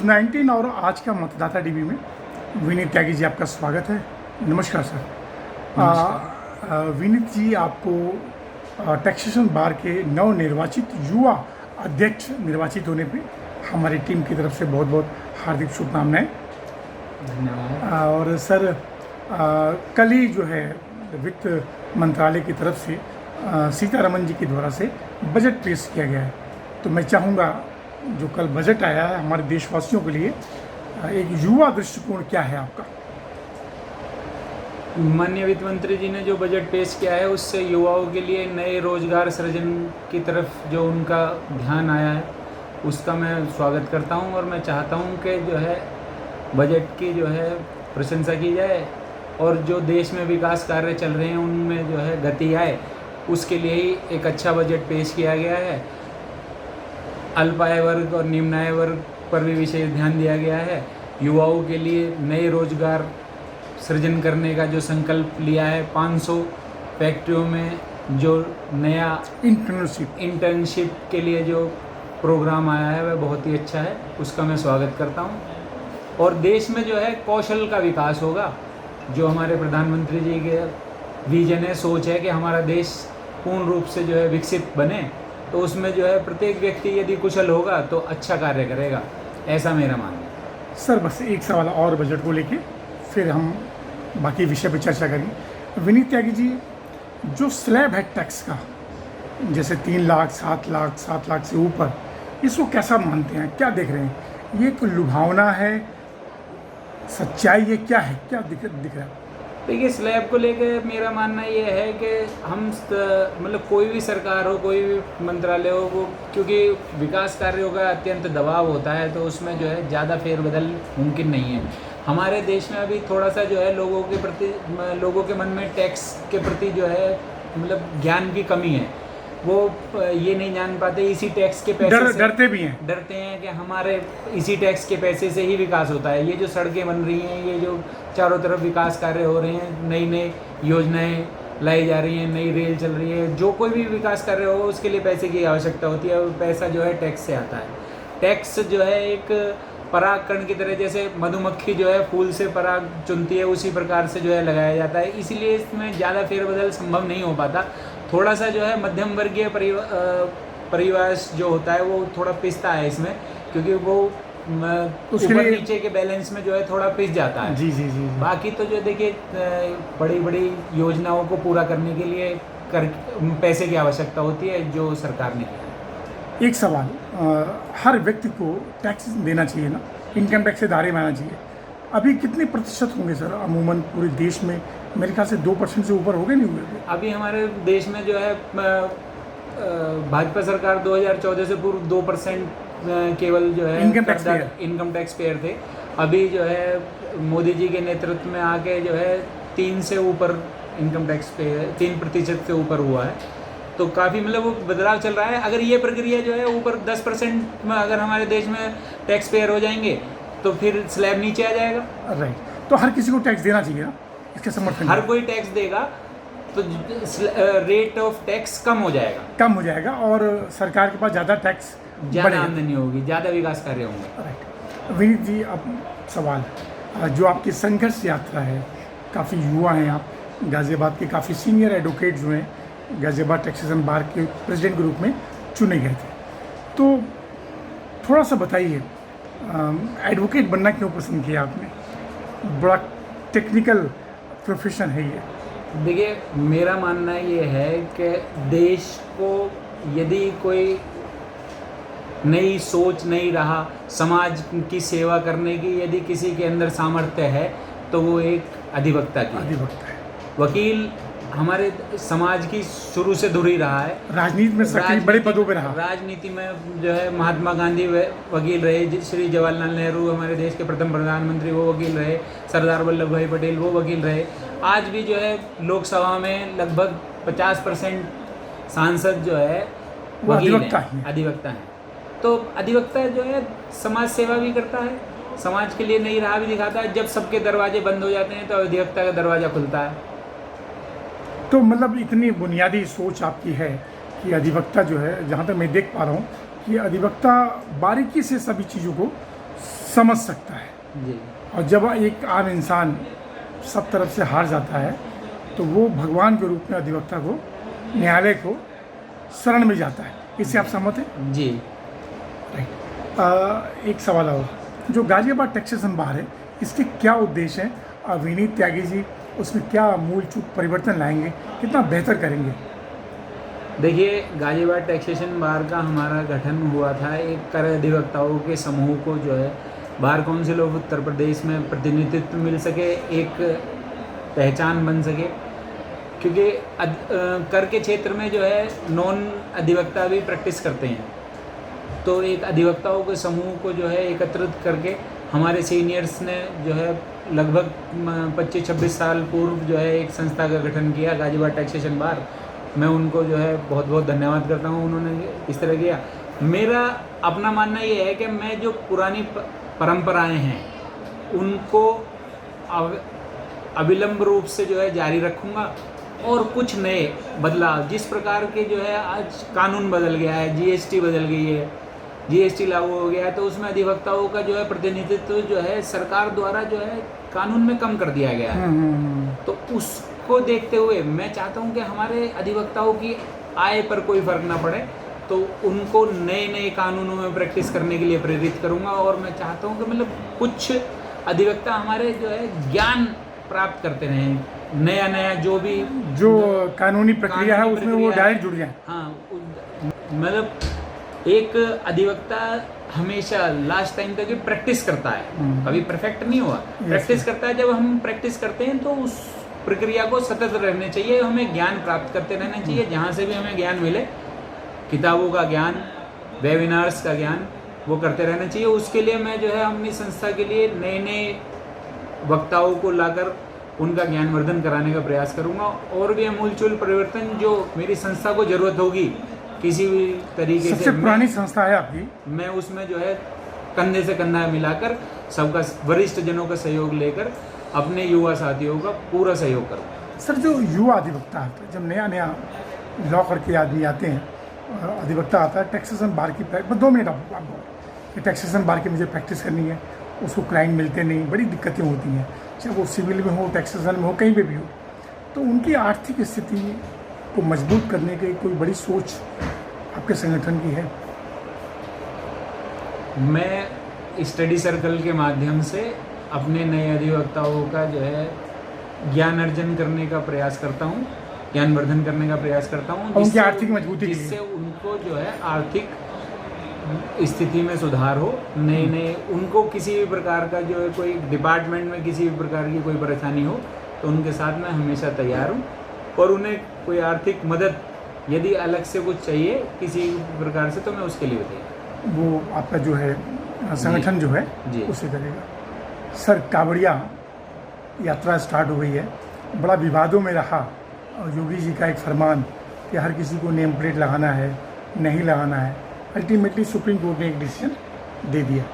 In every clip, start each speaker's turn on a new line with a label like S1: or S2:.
S1: News 19 और आज का मतदाता टीवी में विनीत त्यागी जी आपका स्वागत है। नमस्कार सर। विनीत जी, आपको टैक्सेशन बार के नवनिर्वाचित युवा अध्यक्ष निर्वाचित होने पे हमारी टीम की तरफ से बहुत बहुत हार्दिक शुभकामनाएं।
S2: धन्यवाद।
S1: और सर, कल ही जो है वित्त मंत्रालय की तरफ से सीतारमन जी के द्वारा से बजट पेश किया गया है। तो मैं चाहूँगा जो कल बजट आया है हमारे देशवासियों के लिए एक युवा दृष्टिकोण क्या है आपका?
S2: माननीय वित्त मंत्री जी ने जो बजट पेश किया है उससे युवाओं के लिए नए रोजगार सृजन की तरफ जो उनका ध्यान आया है उसका मैं स्वागत करता हूं। और मैं चाहता हूं कि जो है बजट की जो है प्रशंसा की जाए और जो देश में विकास कार्य चल रहे हैं उनमें जो है गति आए, उसके लिए ही एक अच्छा बजट पेश किया गया है। अल्प आय वर्ग और निम्न आय वर्ग पर भी विशेष ध्यान दिया गया है। युवाओं के लिए नए रोजगार सृजन करने का जो संकल्प लिया है, 500 फैक्ट्रियों में जो नया इंटर्नशिप के लिए जो प्रोग्राम आया है वह बहुत ही अच्छा है, उसका मैं स्वागत करता हूं। और देश में जो है कौशल का विकास होगा, जो हमारे प्रधानमंत्री जी के विजन है, सोच है कि हमारा देश पूर्ण रूप से जो है विकसित बने, तो उसमें जो है प्रत्येक व्यक्ति यदि कुशल होगा तो अच्छा कार्य करेगा, ऐसा मेरा मानना है।
S1: सर, बस एक सवाल और बजट को लेके फिर हम बाकी विषय पर चर्चा करेंगे। विनीत त्यागी जी, जो स्लैब है टैक्स का, जैसे 3 लाख 7 लाख 7 लाख से ऊपर, इसको कैसा मानते हैं, क्या देख रहे हैं? ये कोई लुभावना है, सच्चाई है, क्या है, क्या दिख रहा है?
S2: देखिए, स्लैब को लेकर मेरा मानना ये है कि हम मतलब कोई भी सरकार हो, कोई भी मंत्रालय हो, वो क्योंकि विकास कार्यों का अत्यंत दबाव होता है तो उसमें जो है ज़्यादा फेरबदल मुमकिन नहीं है। हमारे देश में अभी थोड़ा सा जो है लोगों के मन में टैक्स के प्रति जो है मतलब ज्ञान की कमी है। वो ये नहीं जान पाते इसी टैक्स के पैसे से डरते हैं कि हमारे इसी टैक्स के पैसे से ही विकास होता है। ये जो सड़कें बन रही हैं, ये जो चारों तरफ विकास कार्य हो रहे हैं, नई नई योजनाएं लाई जा रही हैं, नई रेल चल रही है, जो कोई भी विकास कार्य हो उसके लिए पैसे की आवश्यकता होती है और पैसा जो है टैक्स से आता है। टैक्स जो है एक परागकण की तरह, जैसे मधुमक्खी जो है फूल से पराग चुनती है, उसी प्रकार से जो है लगाया जाता है। इसीलिए इसमें ज़्यादा फेरबदल संभव नहीं हो पाता। थोड़ा सा जो है मध्यम वर्गीय परिवार जो होता है वो थोड़ा पिसता है इसमें, क्योंकि वो ऊपर नीचे के बैलेंस में जो है थोड़ा पिस जाता है।
S1: जी जी जी।
S2: बाकी तो जो देखिए बड़ी बड़ी योजनाओं को पूरा करने के लिए पैसे की आवश्यकता होती है, जो सरकार ने किया।
S1: एक सवाल, हर व्यक्ति को टैक्स देना चाहिए ना, इनकम टैक्स से दायरे में आना चाहिए। अभी कितने प्रतिशत होंगे सर अमूमन पूरे देश में? मेरे ख्याल से 2% से ऊपर हो गए, नहीं हुए?
S2: अभी हमारे देश में जो है भाजपा सरकार 2014 से पूर्व 2% केवल जो है इनकम टैक्स पेयर थे। अभी जो है मोदी जी के नेतृत्व में आके जो है 3 से ऊपर इनकम टैक्स पेयर, 3% से ऊपर हुआ है। तो काफ़ी मतलब वो बदलाव चल रहा है। अगर ये प्रक्रिया जो है ऊपर 10% में अगर हमारे देश में टैक्स पेयर हो जाएंगे तो फिर स्लैब नीचे आ जाएगा।
S1: राइट, तो हर किसी को टैक्स देना चाहिए ना, इसके समर्थन?
S2: हर कोई टैक्स देगा तो रेट ऑफ टैक्स कम हो जाएगा
S1: और सरकार के पास ज़्यादा टैक्स,
S2: ज़्यादा आमदनी होगी, ज़्यादा विकास कार्य होंगे।
S1: राइट। विनीत जी, अब सवाल, जो आपकी संघर्ष यात्रा है, काफ़ी युवा हैं आप, गाज़ियाबाद के काफ़ी सीनियर एडवोकेट जो हैं गाज़ियाबाद टैक्सेशन बार के प्रेसिडेंट के रूप में चुने गए थे, तो थोड़ा सा बताइए, एडवोकेट बनना क्यों पसंद किया आपने? बड़ा टेक्निकल प्रोफेशन है ये।
S2: देखिए, मेरा मानना ये है कि देश को यदि कोई नई सोच, नई राह, समाज की सेवा करने की यदि किसी के अंदर सामर्थ्य है तो वो एक अधिवक्ता है। वकील हमारे समाज की शुरू से धुरी रहा है,
S1: राजनीति में बड़े पदों पे रहा।
S2: राजनीति में जो है महात्मा गांधी वकील रहे, श्री जवाहरलाल नेहरू हमारे देश के प्रथम प्रधानमंत्री वो वकील रहे, सरदार वल्लभ भाई पटेल वो वकील रहे। आज भी जो है लोकसभा में लगभग 50% सांसद जो है वकील हैं, अधिवक्ता हैं। तो अधिवक्ता जो है समाज सेवा भी करता है, समाज के लिए नई राह भी दिखाता है। जब सबके दरवाजे बंद हो जाते हैं तो अधिवक्ता का दरवाज़ा खुलता है।
S1: तो मतलब इतनी बुनियादी सोच आपकी है कि अधिवक्ता जो है, जहाँ तक मैं देख पा रहा हूँ कि अधिवक्ता बारीकी से सभी चीज़ों को समझ सकता है।
S2: जी
S1: और जब एक आम इंसान सब तरफ से हार जाता है तो वो भगवान के रूप में अधिवक्ता को, न्यायालय को शरण में जाता है। इससे आप सहमत हैं?
S2: जी।
S1: राइट। एक सवाल और, जो गाजियाबाद टैक्सेशन बार है, इसके क्या उद्देश्य हैं? विनीत त्यागी जी उसमें क्या मूल चूक परिवर्तन लाएंगे, कितना बेहतर करेंगे?
S2: देखिए, गाजियाबाद टैक्सेशन बार का हमारा गठन हुआ था एक कर अधिवक्ताओं के समूह को जो है bar council of Uttar Pradesh में प्रतिनिधित्व मिल सके, एक पहचान बन सके, क्योंकि कर के क्षेत्र में जो है नॉन अधिवक्ता भी प्रैक्टिस करते हैं। तो एक अधिवक्ताओं के समूह को जो है एकत्रित करके हमारे सीनियर्स ने जो है लगभग 25-26 साल पूर्व जो है एक संस्था का गठन किया, गाजियाबाद टैक्सेशन बार। मैं उनको जो है बहुत बहुत धन्यवाद करता हूँ, उन्होंने इस तरह किया। मेरा अपना मानना ये है कि मैं जो पुरानी परंपराएं हैं उनको अविलंब रूप से जो है जारी रखूँगा, और कुछ नए बदलाव, जिस प्रकार के जो है आज कानून बदल गया है, जीएसटी बदल गई है, जीएसटी लागू हो गया है, तो उसमें अधिवक्ताओं का जो है प्रतिनिधित्व जो है सरकार द्वारा जो है कानून में कम कर दिया गया है। तो उसको देखते हुए मैं चाहता हूं कि हमारे अधिवक्ताओं की आय पर कोई फर्क ना पड़े, तो उनको नए नए कानूनों में प्रैक्टिस करने के लिए प्रेरित करूंगा। और मैं चाहता हूं कि मतलब कुछ अधिवक्ता हमारे जो है ज्ञान प्राप्त करते रहें, नया नया जो
S1: कानूनी प्रक्रिया है उसमें वो डायरेक्ट जुड़ जाए।
S2: हाँ, मतलब एक अधिवक्ता हमेशा लास्ट टाइम तक प्रैक्टिस करता है, कभी परफेक्ट नहीं हुआ, प्रैक्टिस करता है। जब हम प्रैक्टिस करते हैं तो उस प्रक्रिया को सतत रहने चाहिए, हमें ज्ञान प्राप्त करते रहना चाहिए। जहाँ से भी हमें ज्ञान मिले, किताबों का ज्ञान, वेबिनार्स का ज्ञान, वो करते रहना चाहिए। उसके लिए मैं जो है अपनी संस्था के लिए नए नए वक्ताओं को लाकर उनका ज्ञानवर्धन कराने का प्रयास करूंगा। और भी अमूलचूल परिवर्तन जो मेरी संस्था को जरूरत होगी किसी भी तरीके से,
S1: सबसे पुरानी संस्था है आपकी,
S2: मैं उसमें जो है कंधे से कंधा मिलाकर सबका, वरिष्ठ जनों का सहयोग लेकर अपने युवा साथियों का पूरा सहयोग करूँगा।
S1: सर, जो युवा अधिवक्ता आता है, जब नया नया लॉ करके आदमी आते हैं, अधिवक्ता आता है, टैक्सेशन बार की प्रैक्टिस, 2 मिनट आप टैक्सेशन बार की मुझे प्रैक्टिस करनी है, उसको क्लाइंट मिलते नहीं, बड़ी दिक्कतें होती हैं, चाहे वो सिविल में हो, टैक्सेशन में हो, कहीं पे भी हो। तो उनकी आर्थिक स्थिति को मजबूत करने की कोई बड़ी सोच आपके संगठन की है?
S2: मैं स्टडी सर्कल के माध्यम से अपने नए अधिवक्ताओं का जो है ज्ञान अर्जन करने का प्रयास करता हूँ, ज्ञानवर्धन करने का प्रयास करता हूँ,
S1: उनकी आर्थिक मजबूती,
S2: जिससे उनको जो है आर्थिक स्थिति में सुधार हो। नए नए उनको किसी भी प्रकार का जो है कोई डिपार्टमेंट में किसी भी प्रकार की कोई परेशानी हो तो उनके साथ मैं हमेशा तैयार हूँ। और उन्हें कोई आर्थिक मदद यदि अलग से कुछ चाहिए किसी प्रकार से, तो मैं उसके लिए तैयार।
S1: वो आपका जो है संगठन जो है उसे करेगा। सर, कांवड़िया यात्रा स्टार्ट हो गई है, बड़ा विवादों में रहा, और योगी जी का एक फरमान कि हर किसी को नेम प्लेट लगाना है, नहीं लगाना है, अल्टीमेटली सुप्रीम कोर्ट ने एक डिसीजन दे दिया।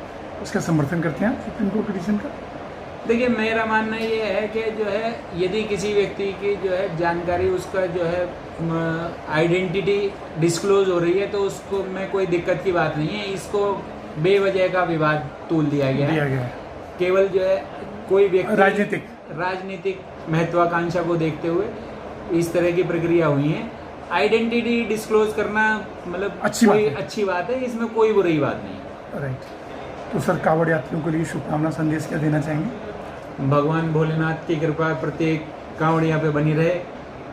S1: उसका समर्थन करते हैं सुप्रीम कोर्ट के डिसीजन का?
S2: देखिए, मेरा मानना ये है कि जो है यदि किसी व्यक्ति की जो है जानकारी, उसका जो है आइडेंटिटी डिस्क्लोज हो रही है तो उसको में कोई दिक्कत की बात नहीं है। इसको बेवजह का विवाद तूल दिया गया है। केवल जो है कोई व्यक्ति राजनीतिक महत्वाकांक्षा को देखते हुए इस तरह की प्रक्रिया हुई है। आइडेंटिटी डिस्क्लोज करना मतलब अच्छी बात है, इसमें कोई बुरी बात नहीं।
S1: राइट। तो सर, कांवड़ यात्रियों के लिए शुभकामना संदेश क्या देना चाहेंगे?
S2: भगवान भोलेनाथ की कृपा प्रत्येक कांवड़िया पे बनी रहे।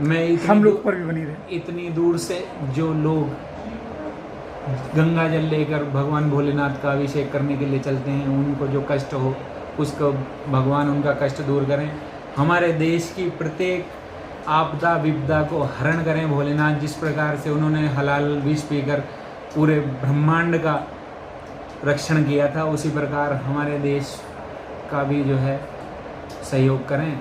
S2: मैं
S1: हम लोग पर भी बनी रहे।
S2: इतनी दूर से जो लोग गंगा जल लेकर भगवान भोलेनाथ का अभिषेक करने के लिए चलते हैं, उनको जो कष्ट हो उसको भगवान उनका कष्ट दूर करें। हमारे देश की प्रत्येक आपदा विपदा को हरण करें भोलेनाथ। जिस प्रकार से उन्होंने हलाल विष पीकर पूरे ब्रह्मांड का रक्षण किया था, उसी प्रकार हमारे देश का भी जो है सहयोग करें,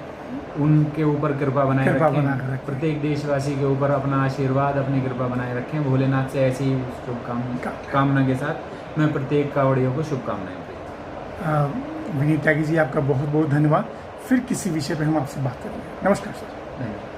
S2: उनके ऊपर कृपा बनाए रखें। प्रत्येक देशवासी के ऊपर अपना आशीर्वाद, अपनी कृपा बनाए रखें। भोलेनाथ से ऐसी शुभकामना के साथ मैं प्रत्येक कांवड़ियों को शुभकामनाएं देता हूं।
S1: विनीत त्यागी जी, आपका बहुत बहुत धन्यवाद। फिर किसी विषय पर हम आपसे बात करेंगे। नमस्कार सर।
S2: धन्यवाद।